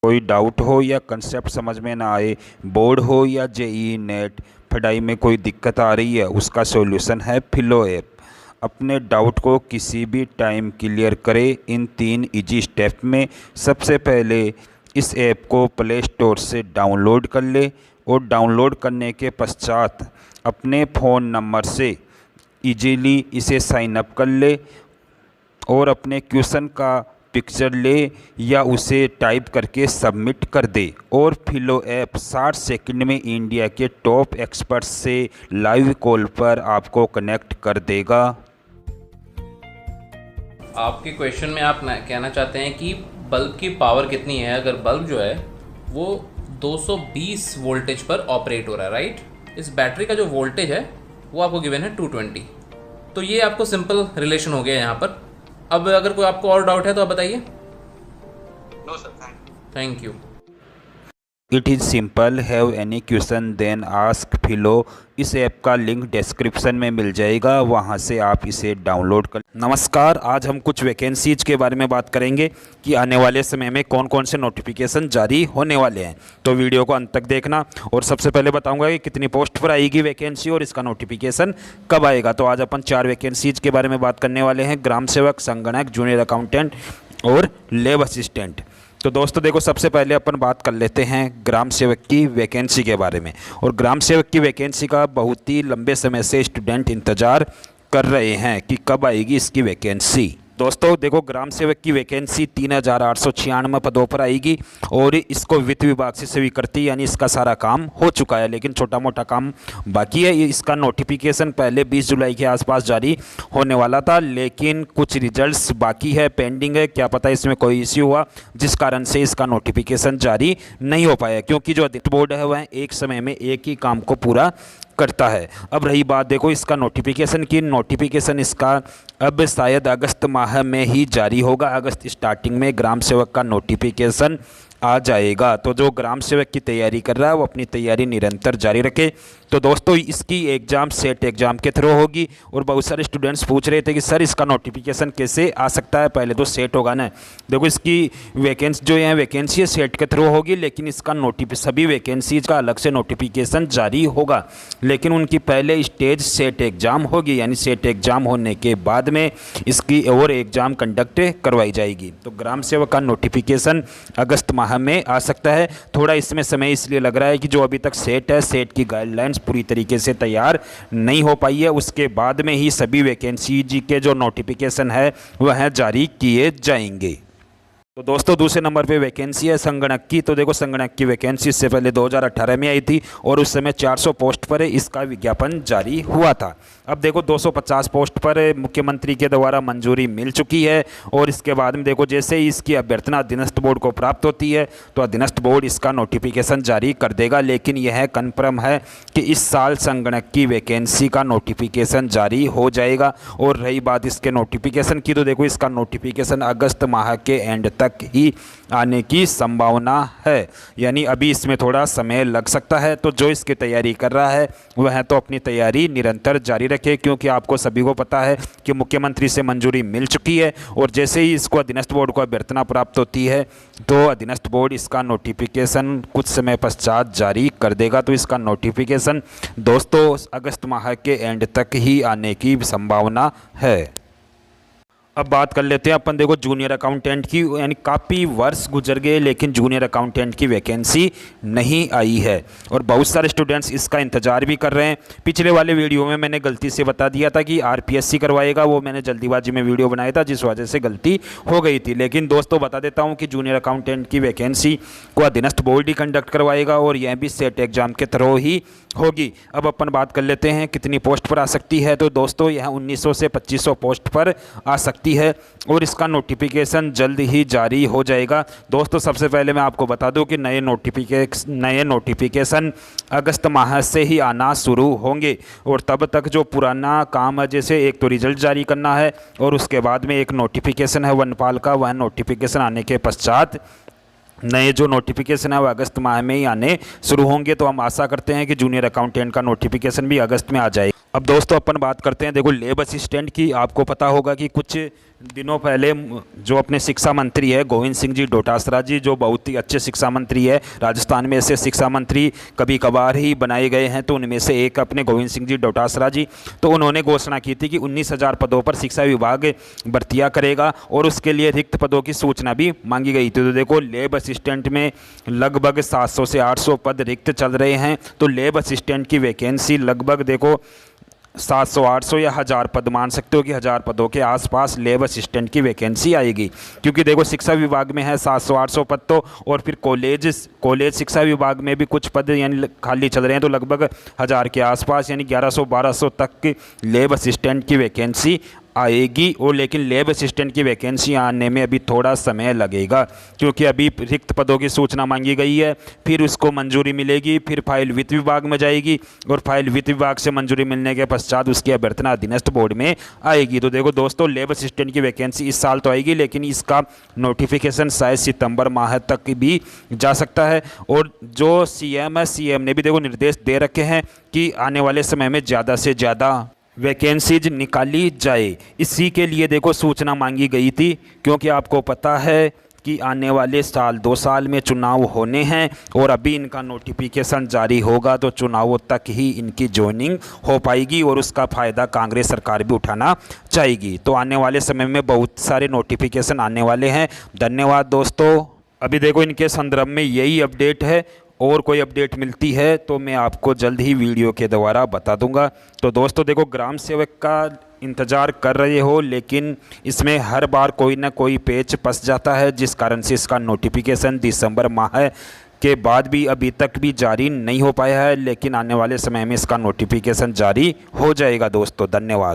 कोई डाउट हो या कंसेप्ट समझ में ना आए, बोर्ड हो या जेईई नेट, पढ़ाई में कोई दिक्कत आ रही है, उसका सॉल्यूशन है फिलो ऐप। अपने डाउट को किसी भी टाइम क्लियर करें इन 3 इजी स्टेप में। सबसे पहले इस ऐप को प्ले स्टोर से डाउनलोड कर ले और डाउनलोड करने के पश्चात अपने फ़ोन नंबर से इजीली इसे साइन अप कर ले और अपने क्वेश्चन का पिक्चर ले या उसे टाइप करके सबमिट कर दे और फिलो ऐप 60 सेकंड में इंडिया के टॉप एक्सपर्ट्स से लाइव कॉल पर आपको कनेक्ट कर देगा। आपके क्वेश्चन में आप कहना चाहते हैं कि बल्ब की पावर कितनी है। अगर बल्ब जो है वो 220 वोल्टेज पर ऑपरेट हो रहा है, राइट। इस बैटरी का जो वोल्टेज है वो आपको गिवन है 220। तो ये आपको सिंपल रिलेशन हो गया यहाँ पर। अब अगर कोई आपको और डाउट है तो आप बताइए। No sir, thank you. It is simple, have any question then ask Filo. इस ऐप का लिंक डिस्क्रिप्शन में मिल जाएगा, वहां से आप इसे डाउनलोड कर। नमस्कार, आज हम कुछ वैकेंसीज के बारे में बात करेंगे कि आने वाले समय में कौन कौन से नोटिफिकेशन जारी होने वाले हैं। तो वीडियो को अंत तक देखना। और सबसे पहले बताऊंगा कि कितनी पोस्ट पर आएगी वैकेंसी और इसका नोटिफिकेशन कब आएगा। तो आज अपन 4 वैकेंसीज के बारे में बात करने वाले हैं, ग्राम सेवक, संगणक, जूनियर अकाउंटेंट और लैब असिस्टेंट। तो दोस्तों देखो, सबसे पहले अपन बात कर लेते हैं ग्राम सेवक की वैकेंसी के बारे में। और ग्राम सेवक की वैकेंसी का बहुत ही लंबे समय से स्टूडेंट इंतज़ार कर रहे हैं कि कब आएगी इसकी वैकेंसी। दोस्तों देखो, ग्राम सेवक की वैकेंसी 3896 पदों पर आएगी और इसको वित्त विभाग से स्वीकृति यानी इसका सारा काम हो चुका है, लेकिन छोटा मोटा काम बाकी है। इसका नोटिफिकेशन पहले 20 जुलाई के आसपास जारी होने वाला था, लेकिन कुछ रिजल्ट्स बाकी है, पेंडिंग है। क्या पता इसमें कोई इश्यू हुआ जिस कारण से इसका नोटिफिकेशन जारी नहीं हो पाया, क्योंकि जो वित्त बोर्ड है वह एक समय में एक ही काम को पूरा करता है। अब रही बात देखो इसका नोटिफिकेशन की, नोटिफिकेशन इसका अब शायद अगस्त माह में ही जारी होगा। अगस्त स्टार्टिंग में ग्राम सेवक का नोटिफिकेशन आ जाएगा। तो जो ग्राम सेवक की तैयारी कर रहा है वो अपनी तैयारी निरंतर जारी रखे। तो दोस्तों इसकी एग्ज़ाम सेट एग्ज़ाम के थ्रू होगी। और बहुत सारे स्टूडेंट्स पूछ रहे थे कि सर इसका नोटिफिकेशन कैसे आ सकता है, पहले तो सेट होगा ना। देखो इसकी वैकेंसी जो है वैकेंसी सेट के थ्रू होगी, लेकिन इसका सभी वैकेंसीज का अलग से नोटिफिकेशन जारी होगा, लेकिन उनकी पहले स्टेज सेट एग्ज़ाम होगी, यानी सेट एग्ज़ाम होने के बाद में इसकी और एग्ज़ाम कंडक्ट करवाई जाएगी। तो ग्राम सेवक का नोटिफिकेशन अगस्त माह में आ सकता है। थोड़ा इसमें समय इसलिए लग रहा है कि जो अभी तक सेट है, सेट की गाइडलाइंस पूरी तरीके से तैयार नहीं हो पाई है। उसके बाद में ही सभी वैकेंसी जी के जो नोटिफिकेशन है वह जारी किए जाएंगे। तो दोस्तों दूसरे नंबर पे वैकेंसी है संगणक की। तो देखो संगणक की वैकेंसी इससे पहले 2018 में आई थी और उस समय 400 पोस्ट पर इसका विज्ञापन जारी हुआ था। अब देखो 250 पोस्ट पर मुख्यमंत्री के द्वारा मंजूरी मिल चुकी है। और इसके बाद में देखो जैसे ही इसकी अभ्यर्थना अधीनस्थ बोर्ड को प्राप्त होती है तो अधीनस्थ बोर्ड इसका नोटिफिकेशन जारी कर देगा। लेकिन यह कन्फर्म है कि इस साल संगणक की वैकेंसी का नोटिफिकेशन जारी हो जाएगा। और रही बात इसके नोटिफिकेशन की, तो देखो इसका नोटिफिकेशन अगस्त माह के एंड तक ही आने की संभावना है, यानी अभी इसमें थोड़ा समय लग सकता है। तो जो इसकी तैयारी कर रहा है वह तो अपनी तैयारी निरंतर जारी रखे, क्योंकि आपको सभी को पता है कि मुख्यमंत्री से मंजूरी मिल चुकी है। और जैसे ही इसको अधीनस्थ बोर्ड को अभ्यर्थना प्राप्त होती है तो अधीनस्थ बोर्ड इसका नोटिफिकेशन कुछ समय पश्चात जारी कर देगा। तो इसका नोटिफिकेशन दोस्तों अगस्त माह के एंड तक ही आने की संभावना है। अब बात कर लेते हैं अपन देखो जूनियर अकाउंटेंट की, यानी काफ़ी वर्ष गुजर गए लेकिन जूनियर अकाउंटेंट की वैकेंसी नहीं आई है और बहुत सारे स्टूडेंट्स इसका इंतज़ार भी कर रहे हैं। पिछले वाले वीडियो में मैंने गलती से बता दिया था कि आरपीएससी करवाएगा, वो मैंने जल्दीबाजी में वीडियो बनाया था जिस वजह से गलती हो गई थी। लेकिन दोस्तों बता देता हूँ कि जूनियर अकाउंटेंट की वैकेंसी को अधीनस्थ बोर्ड ही कंडक्ट करवाएगा और यह भी सेट एग्जाम के थ्रू ही होगी। अब अपन बात कर लेते हैं कितनी पोस्ट पर आ सकती है। तो दोस्तों यह 1900 से 2500 पोस्ट पर आ सकती है और इसका नोटिफिकेशन जल्द ही जारी हो जाएगा। दोस्तों सबसे पहले मैं आपको बता दूं कि नए नोटिफिकेशन अगस्त माह से ही आना शुरू होंगे और तब तक जो पुराना काम है, जैसे एक तो रिजल्ट जारी करना है और उसके बाद में एक नोटिफिकेशन है वनपाल का, वह नोटिफिकेशन आने के पश्चात नए जो नोटिफिकेशन है वो अगस्त माह में ही आने शुरू होंगे। तो हम आशा करते हैं कि जूनियर अकाउंटेंट का नोटिफिकेशन भी अगस्त में आ जाए। अब दोस्तों अपन बात करते हैं देखो लेब असिस्टेंट की। आपको पता होगा कि कुछ दिनों पहले जो अपने शिक्षा मंत्री है गोविंद सिंह जी डोटासरा जी, जो बहुत ही अच्छे शिक्षा मंत्री है, राजस्थान में ऐसे शिक्षा मंत्री कभी कभार ही बनाए गए हैं, तो उनमें से एक अपने गोविंद सिंह जी डोटासरा जी। तो उन्होंने घोषणा की थी कि 19,000 पदों पर शिक्षा विभाग भर्तियाँ करेगा और उसके लिए रिक्त पदों की सूचना भी मांगी गई थी। तो देखो लेब असिस्टेंट में लगभग 700 से 800 पद रिक्त चल रहे हैं। तो लेब असिस्टेंट की वैकेंसी लगभग देखो 700 800 या 1000 पद, मान सकते हो कि 1000 पदों के आसपास लेब असिस्टेंट की वैकेंसी आएगी। क्योंकि देखो शिक्षा विभाग में है 700 800 पद तो, और फिर कॉलेज शिक्षा विभाग में भी कुछ पद यानी खाली चल रहे हैं, तो लगभग 1000 के आसपास यानी 1100 1200 तक की लेब असिस्टेंट की वैकेंसी आएगी। और लेकिन लेब असिस्टेंट की वैकेंसी आने में अभी थोड़ा समय लगेगा, क्योंकि अभी रिक्त पदों की सूचना मांगी गई है, फिर उसको मंजूरी मिलेगी, फिर फाइल वित्त विभाग में जाएगी, और फाइल वित्त विभाग से मंजूरी मिलने के पश्चात उसकी अभ्यर्थना अधीनस्थ बोर्ड में आएगी। तो देखो दोस्तों लेब असिस्टेंट की वैकेंसी इस साल तो आएगी, लेकिन इसका नोटिफिकेशन शायद सितंबर माह तक भी जा सकता है। और जो सीएम है, सीएम ने भी देखो निर्देश दे रखे हैं कि आने वाले समय में ज़्यादा से ज़्यादा वैकेंसीज निकाली जाए। इसी के लिए देखो सूचना मांगी गई थी, क्योंकि आपको पता है कि आने वाले साल 2 साल में चुनाव होने हैं, और अभी इनका नोटिफिकेशन जारी होगा तो चुनावों तक ही इनकी ज्वाइनिंग हो पाएगी, और उसका फ़ायदा कांग्रेस सरकार भी उठाना चाहेगी। तो आने वाले समय में बहुत सारे नोटिफिकेशन आने वाले हैं। धन्यवाद दोस्तों। अभी देखो इनके संदर्भ में यही अपडेट है, और कोई अपडेट मिलती है तो मैं आपको जल्द ही वीडियो के द्वारा बता दूंगा। तो दोस्तों देखो ग्राम सेवक का इंतज़ार कर रहे हो, लेकिन इसमें हर बार कोई ना कोई पेच फंस जाता है, जिस कारण से इसका नोटिफिकेशन दिसंबर माह के बाद भी अभी तक भी जारी नहीं हो पाया है। लेकिन आने वाले समय में इसका नोटिफिकेशन जारी हो जाएगा दोस्तों। धन्यवाद।